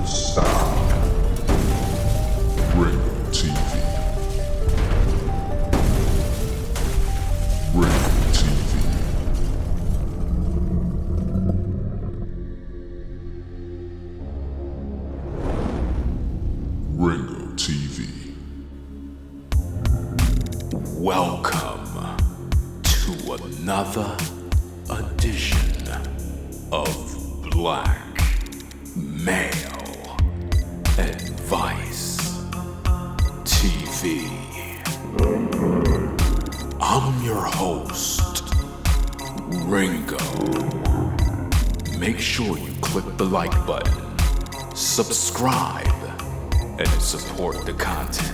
Stop. Ringo TV. Ringo TV. Ringo TV. Welcome to another edition of Black Male Advice TV. I'm your host, Ringo. Make sure you click the like button, subscribe, and support the content.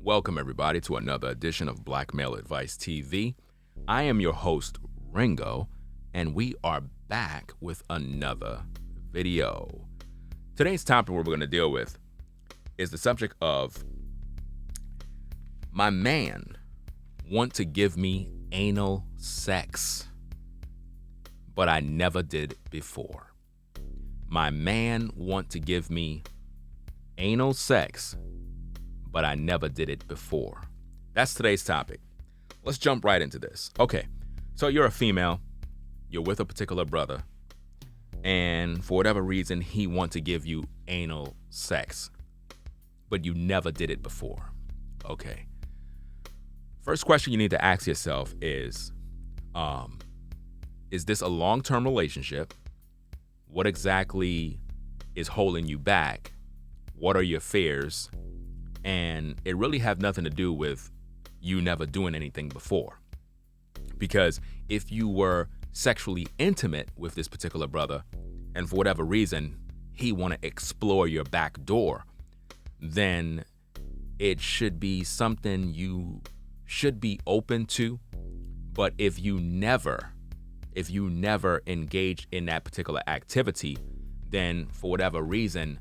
Welcome, everybody, to another edition of Black Male Advice TV. I am your host, Ringo, and we are back with another video. Today's topic we're going to deal with is the subject of my man want to give me anal sex, but I never did before. My man want to give me anal sex, but I never did it before. That's today's topic. Let's jump right into this. Okay, so you're a female, you're with a particular brother, and for whatever reason, he wants to give you anal sex, but you never did it before. Okay. First question you need to ask yourself is this a long-term relationship? What exactly is holding you back? What are your fears? And it really have nothing to do with you never doing anything before. Because if you were sexually intimate with this particular brother, and for whatever reason, he want to explore your back door, then it should be something you should be open to. But if you never engaged in that particular activity, then for whatever reason,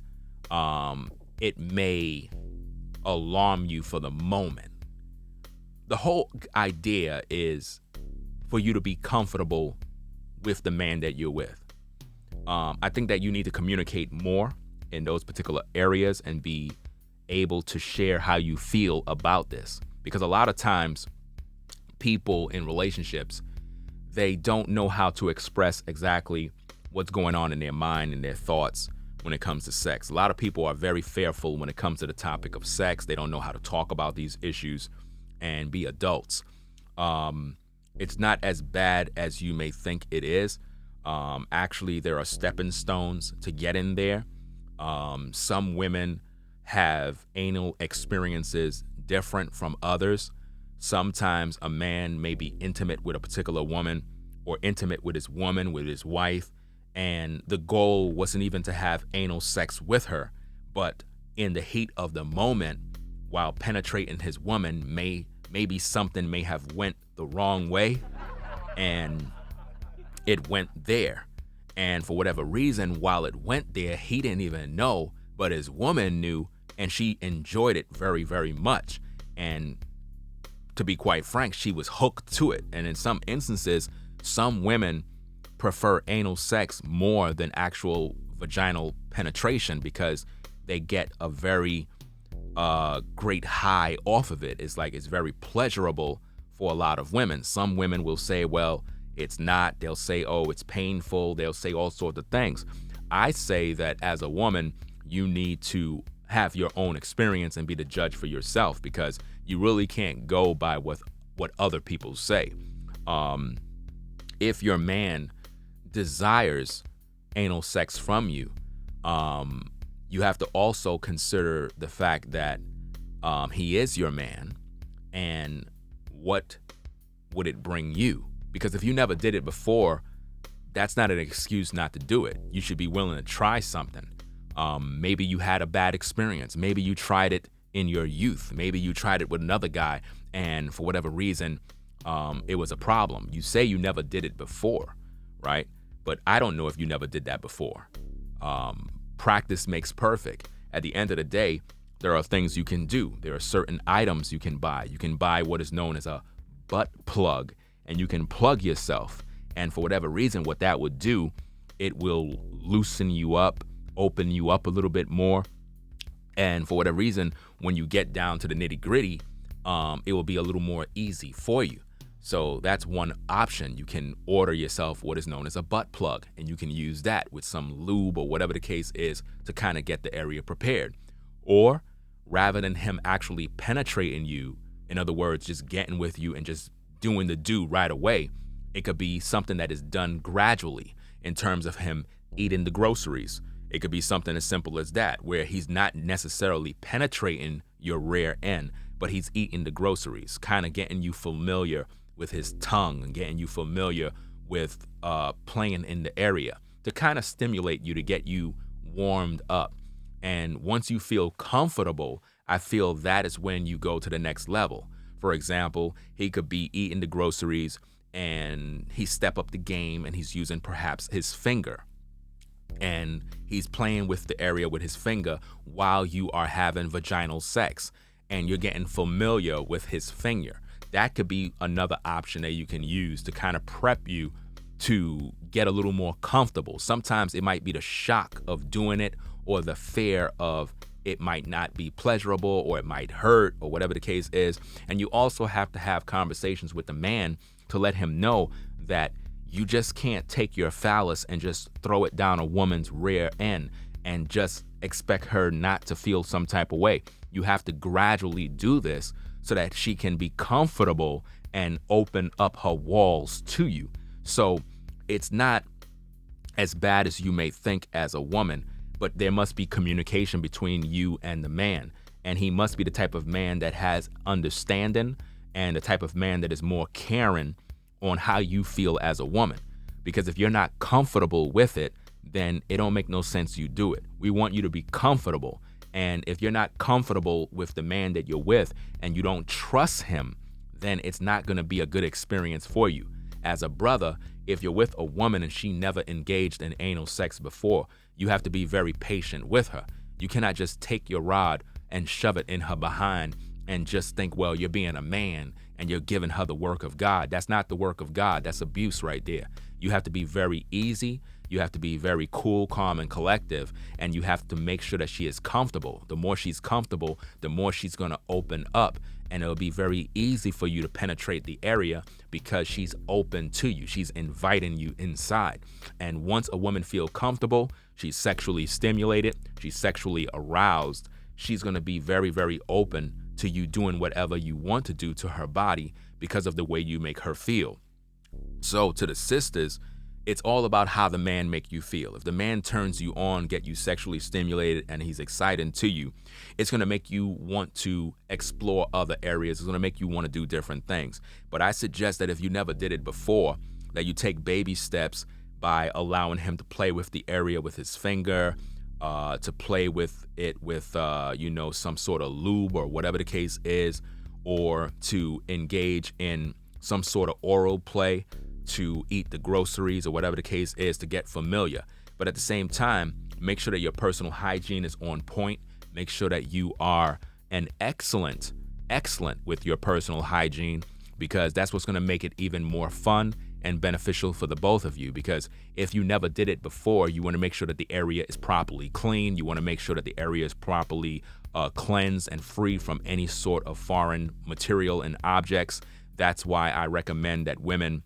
it may alarm you for the moment. The whole idea is for you to be comfortable with the man that you're with. I think that you need to communicate more in those particular areas and be able to share how you feel about this. Because a lot of times people in relationships, they don't know how to express exactly what's going on in their mind and their thoughts when it comes to sex. A lot of people are very fearful when it comes to the topic of sex. They don't know how to talk about these issues and be adults. It's not as bad as you may think it is. Actually, there are stepping stones to get in there. Some women have anal experiences different from others. Sometimes a man may be intimate with a particular woman or intimate with his woman, with his wife, and the goal wasn't even to have anal sex with her, but in the heat of the moment, while penetrating his woman, maybe something may have went the wrong way, and it went there. And for whatever reason, while it went there, he didn't even know, but his woman knew, and she enjoyed it very, very much. And to be quite frank, she was hooked to it. And in some instances, some women prefer anal sex more than actual vaginal penetration because they get a very great high off of it. It's like it's very pleasurable for a lot of women. Some women will say, well, it's not. They'll say, oh, it's painful. They'll say all sorts of things. I say that as a woman, you need to have your own experience and be the judge for yourself, because you really can't go by what other people say. If your man desires anal sex from you, you have to also consider the fact that he is your man, and what would it bring you? Because if you never did it before, that's not an excuse not to do it. You should be willing to try something. Maybe you had a bad experience. Maybe you tried it in your youth. Maybe you tried it with another guy, and for whatever reason, it was a problem. You say you never did it before, right? But I don't know if you never did that before. Practice makes perfect. At the end of the day, there are things you can do. There are certain items you can buy. You can buy what is known as a butt plug, and you can plug yourself. And for whatever reason, what that would do, it will loosen you up, open you up a little bit more. And for whatever reason, when you get down to the nitty gritty, it will be a little more easy for you. So that's one option. You can order yourself what is known as a butt plug, and you can use that with some lube or whatever the case is to kind of get the area prepared. Or rather than him actually penetrating you, in other words, just getting with you and just doing the do right away, it could be something that is done gradually in terms of him eating the groceries. It could be something as simple as that, where he's not necessarily penetrating your rear end, but he's eating the groceries, kind of getting you familiar with his tongue and getting you familiar with playing in the area to kind of stimulate you, to get you warmed up. And once you feel comfortable, I feel that is when you go to the next level. For example, he could be eating the groceries and he step up the game and he's using perhaps his finger. And he's playing with the area with his finger while you are having vaginal sex, and you're getting familiar with his finger. That could be another option that you can use to kind of prep you to get a little more comfortable. Sometimes it might be the shock of doing it, or the fear of it might not be pleasurable, or it might hurt, or whatever the case is. And you also have to have conversations with the man to let him know that you just can't take your phallus and just throw it down a woman's rear end and just expect her not to feel some type of way. You have to gradually do this so that she can be comfortable and open up her walls to you. So it's not as bad as you may think as a woman, but there must be communication between you and the man. And he must be the type of man that has understanding and the type of man that is more caring on how you feel as a woman. Because if you're not comfortable with it, then it don't make no sense you do it. We want you to be comfortable. And if you're not comfortable with the man that you're with and you don't trust him, then it's not going to be a good experience for you. As a brother, if you're with a woman and she never engaged in anal sex before, you have to be very patient with her. You cannot just take your rod and shove it in her behind and just think, well, you're being a man and you're giving her the work of God. That's not the work of God. That's abuse right there. You have to be very easy. You have to be very cool, calm, and collective, and you have to make sure that she is comfortable. The more she's comfortable, the more she's going to open up, and it'll be very easy for you to penetrate the area because she's open to you. She's inviting you inside. And once a woman feels comfortable, she's sexually stimulated, she's sexually aroused, she's going to be very, very open to you doing whatever you want to do to her body because of the way you make her feel. So to the sisters, it's all about how the man make you feel. If the man turns you on, get you sexually stimulated, and he's exciting to you, it's going to make you want to explore other areas. It's going to make you want to do different things. But I suggest that if you never did it before, that you take baby steps by allowing him to play with the area with his finger, to play with it with, some sort of lube or whatever the case is, or to engage in some sort of oral play, to eat the groceries or whatever the case is, to get familiar. But at the same time, make sure that your personal hygiene is on point. Make sure that you are an excellent with your personal hygiene, because that's what's going to make it even more fun and beneficial for the both of you. Because if you never did it before, you want to make sure that the area is properly clean. You want to make sure that the area is properly cleansed and free from any sort of foreign material and objects. That's why I recommend that women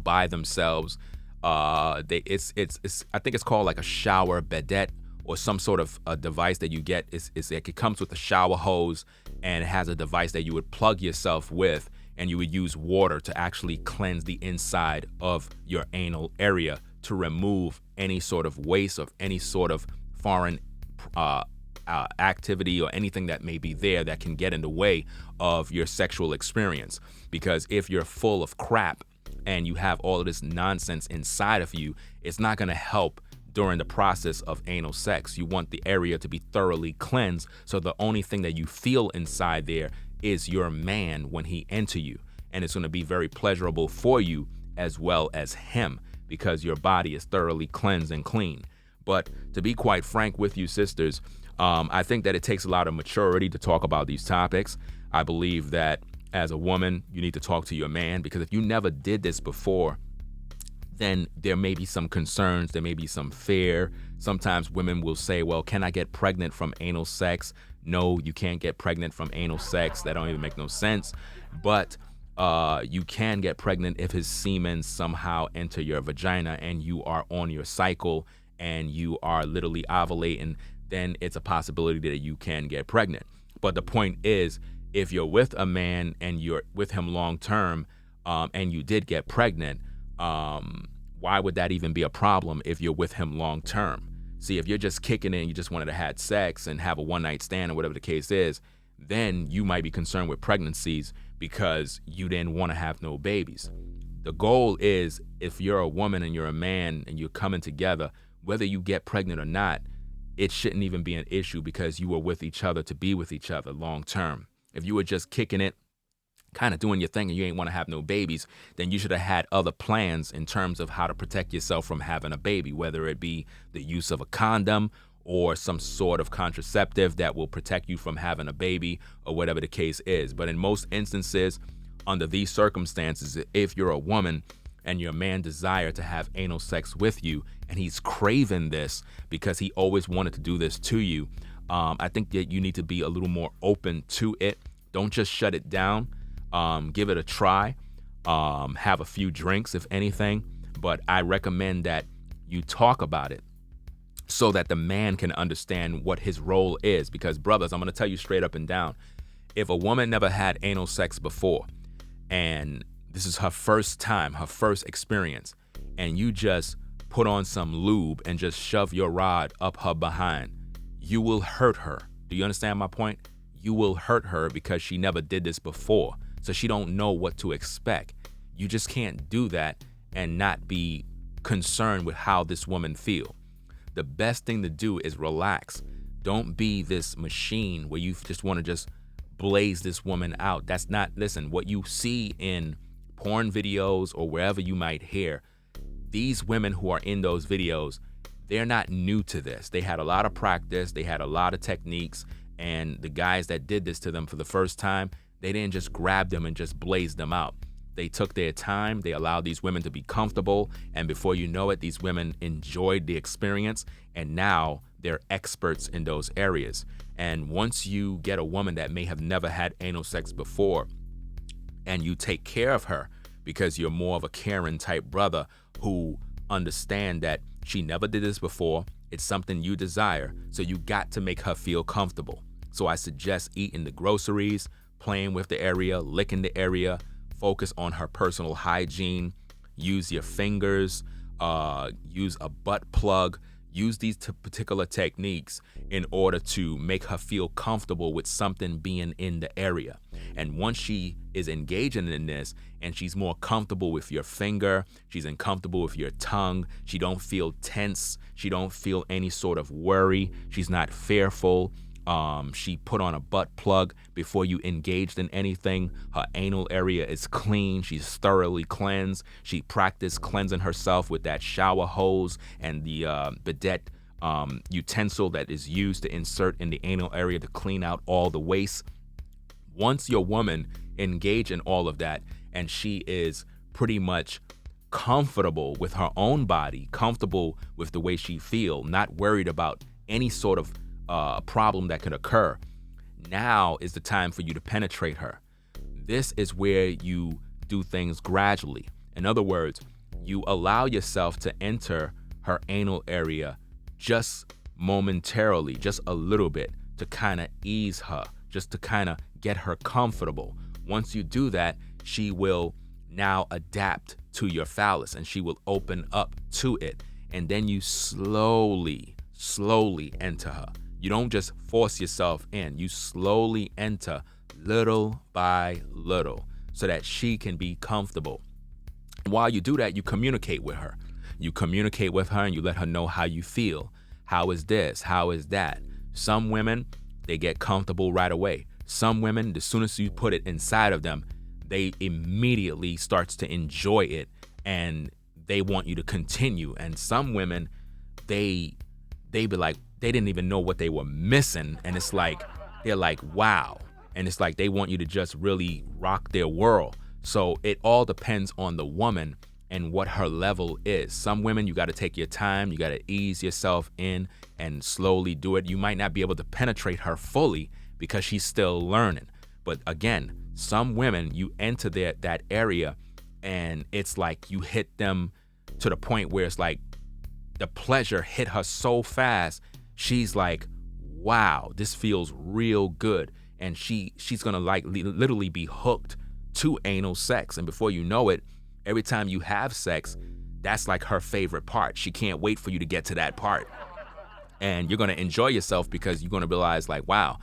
by themselves. I think it's called like a shower bidet or some sort of a device that you get. It comes with a shower hose, and it has a device that you would plug yourself with, and you would use water to actually cleanse the inside of your anal area to remove any sort of waste of any sort of foreign activity or anything that may be there that can get in the way of your sexual experience. Because if you're full of crap and you have all of this nonsense inside of you, it's not going to help during the process of anal sex. You want the area to be thoroughly cleansed, so the only thing that you feel inside there is your man when he enter you. And it's going to be very pleasurable for you as well as him, because your body is thoroughly cleansed and clean. But to be quite frank with you, sisters, I think that it takes a lot of maturity to talk about these topics. I believe that as a woman, you need to talk to your man, because if you never did this before, then there may be some concerns, there may be some fear. Sometimes women will say, well, can I get pregnant from anal sex? No, you can't get pregnant from anal sex. That don't even make no sense. But you can get pregnant if his semen somehow enter your vagina and you are on your cycle and you are literally ovulating, then it's a possibility that you can get pregnant. But the point is, if you're with a man and you're with him long term, and you did get pregnant, why would that even be a problem if you're with him long term? See, if you're just kicking it and you just wanted to have sex and have a one night stand or whatever the case is, then you might be concerned with pregnancies because you didn't want to have no babies. The goal is, if you're a woman and you're a man and you're coming together, whether you get pregnant or not, it shouldn't even be an issue because you were with each other to be with each other long term. If you were just kicking it, kind of doing your thing, and you ain't want to have no babies, then you should have had other plans in terms of how to protect yourself from having a baby, whether it be the use of a condom or some sort of contraceptive that will protect you from having a baby or whatever the case is. But in most instances, under these circumstances, if you're a woman and your man desire to have anal sex with you and he's craving this because he always wanted to do this to you, I think that you need to be a little more open to it. Don't just shut it down. Give it a try. Have a few drinks, if anything. But I recommend that you talk about it so that the man can understand what his role is. Because, brothers, I'm going to tell you straight up and down, if a woman never had anal sex before and this is her first time, her first experience, and you just put on some lube and just shove your rod up her behind, you will hurt her. Do you understand my point? You will hurt her because she never did this before. So she don't know what to expect. You just can't do that and not be concerned with how this woman feel. The best thing to do is relax. Don't be this machine where you just want to just blaze this woman out. That's not, listen, what you see in porn videos or wherever you might hear, these women who are in those videos, they're not new to this. They had a lot of practice. They had a lot of techniques. And the guys that did this to them for the first time, they didn't just grab them and just blaze them out. They took their time. They allowed these women to be comfortable. And before you know it, these women enjoyed the experience. And now they're experts in those areas. And once you get a woman that may have never had anal sex before and you take care of her because you're more of a caring type brother who understand that she never did this before, it's something you desire. So you got to make her feel comfortable. So I suggest eating the groceries, playing with the area, licking the area, focus on her personal hygiene, use your fingers, use a butt plug, use these particular techniques in order to make her feel comfortable with something being in the area. And once she is engaging in this and she's more comfortable with your finger, she's uncomfortable with your tongue, she don't feel tense, she don't feel any sort of worry, she's not fearful, she put on a butt plug before you engaged in anything. Her anal area is clean. She's thoroughly cleansed. She practiced cleansing herself with that shower hose and the bidet utensil that is used to insert in the anal area to clean out all the waste. Once your woman engage in all of that and she is pretty much comfortable with her own body, comfortable with the way she feel, not worried about any sort of problem that could occur, now is the time for you to penetrate her. This is where you do things gradually. In other words, you allow yourself to enter her anal area just momentarily, just a little bit, to kind of ease her, just to kind of get her comfortable. Once you do that, she will now adapt to your phallus and she will open up to it. And then you slowly enter her. You don't just force yourself in. You slowly enter little by little so that she can be comfortable. While you do that, you communicate with her. You communicate with her and you let her know how you feel. How is this? How is that? Some women, they get comfortable right away. Some women, as soon as you put it inside of them, they immediately starts to enjoy it and they want you to continue. And some women, they be like, they didn't even know what they were missing. And it's like, they're like, wow. And it's like they want you to just really rock their world. So it all depends on the woman and what her level is. Some women, you got to take your time. You got to ease yourself in and slowly do it. You might not be able to penetrate her fully because she's still learning. But again, some women, you enter that area and it's like you hit them to the point where it's like the pleasure hit her so fast. She's like, wow, this feels real good. And she's going to like literally be hooked to anal sex. And before you know it, every time you have sex, that's like her favorite part. She can't wait for you to get to that part. And you're going to enjoy yourself because you're going to realize like, wow,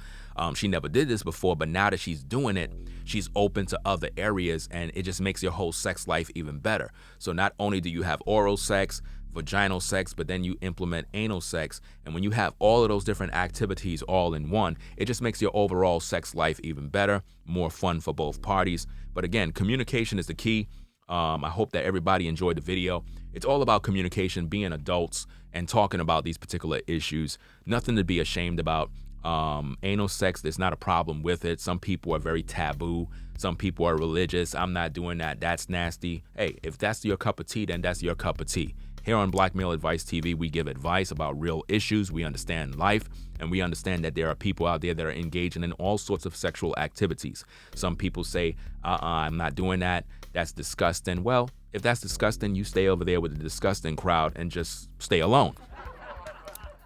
she never did this before, but now that she's doing it, she's open to other areas and it just makes your whole sex life even better. So not only do you have oral sex, vaginal sex, but then you implement anal sex. And when you have all of those different activities all in one, it just makes your overall sex life even better, more fun for both parties. But again, communication is the key. I hope that everybody enjoyed the video. It's all about communication, being adults and talking about these particular issues. Nothing to be ashamed about. Anal sex, there's not a problem with it. Some people are very taboo. Some people are religious. I'm not doing that. That's nasty. Hey, if that's your cup of tea, then that's your cup of tea. Here on Black Male Advice TV, we give advice about real issues. We understand life, and we understand that there are people out there that are engaging in all sorts of sexual activities. Some people say, I'm not doing that. That's disgusting. Well, if that's disgusting, you stay over there with the disgusting crowd and just stay alone.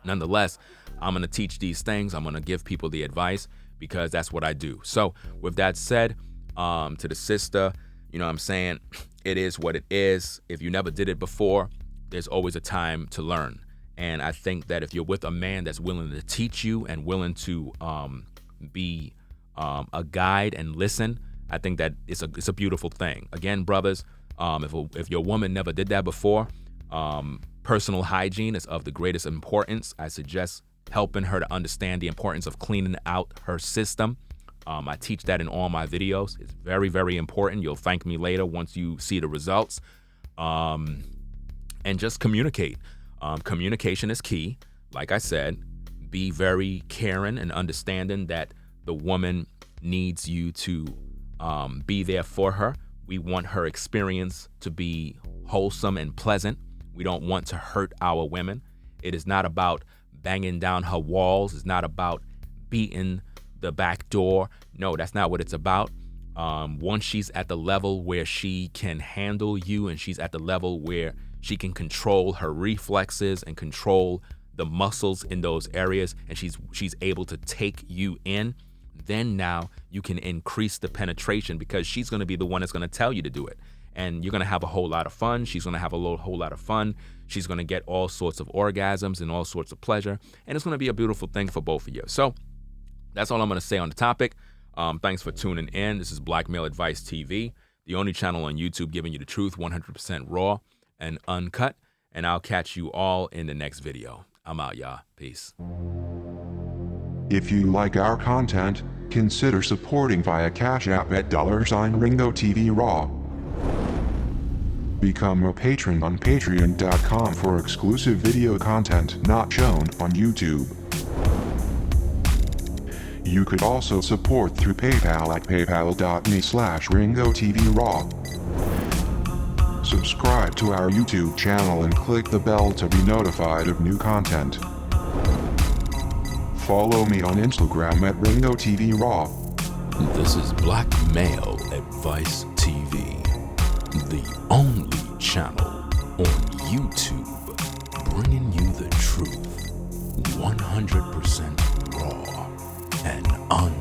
Nonetheless, I'm going to teach these things. I'm going to give people the advice because that's what I do. So with that said, to the sister, you know what I'm saying? It is what it is. If you never did it before, there's always a time to learn. And I think that if you're with a man that's willing to teach you and willing to be a guide and listen, I think that it's a beautiful thing. Again, brothers, if your woman never did that before, personal hygiene is of the greatest importance. I suggest helping her to understand the importance of cleaning out her system. I teach that in all my videos. It's very, very important. You'll thank me later once you see the results. And just communicate. Communication is key. Like I said, be very caring and understanding that the woman needs you to be there for her. We want her experience to be wholesome and pleasant. We don't want to hurt our women. It is not about banging down her walls. It's not about beating the back door. No, that's not what it's about. Once she's at the level where she can handle you and she's at the level where she can control her reflexes and control the muscles in those areas, and she's able to take you in, then now you can increase the penetration because she's going to be the one that's going to tell you to do it. And you're going to have a whole lot of fun. She's going to have a whole lot of fun. She's going to get all sorts of orgasms and all sorts of pleasure. And it's going to be a beautiful thing for both of you. So that's all I'm going to say on the topic. Thanks for tuning in. This is Black Male Advice TV, the only channel on YouTube giving you the truth 100% raw and uncut. And I'll catch you all in the next video. I'm out, y'all. Peace. If you like our content, consider supporting via Cash App at $RingoTV Raw. Become a patron on patreon.com for exclusive video content not shown on YouTube. You could also support through PayPal at paypal.me/RingoTVRaw. Subscribe to our YouTube channel and click the bell to be notified of new content. Follow me on Instagram at RingoTVRaw. This is Black Male Advice TV, the only channel on YouTube bringing you the truth 100% raw and uncut.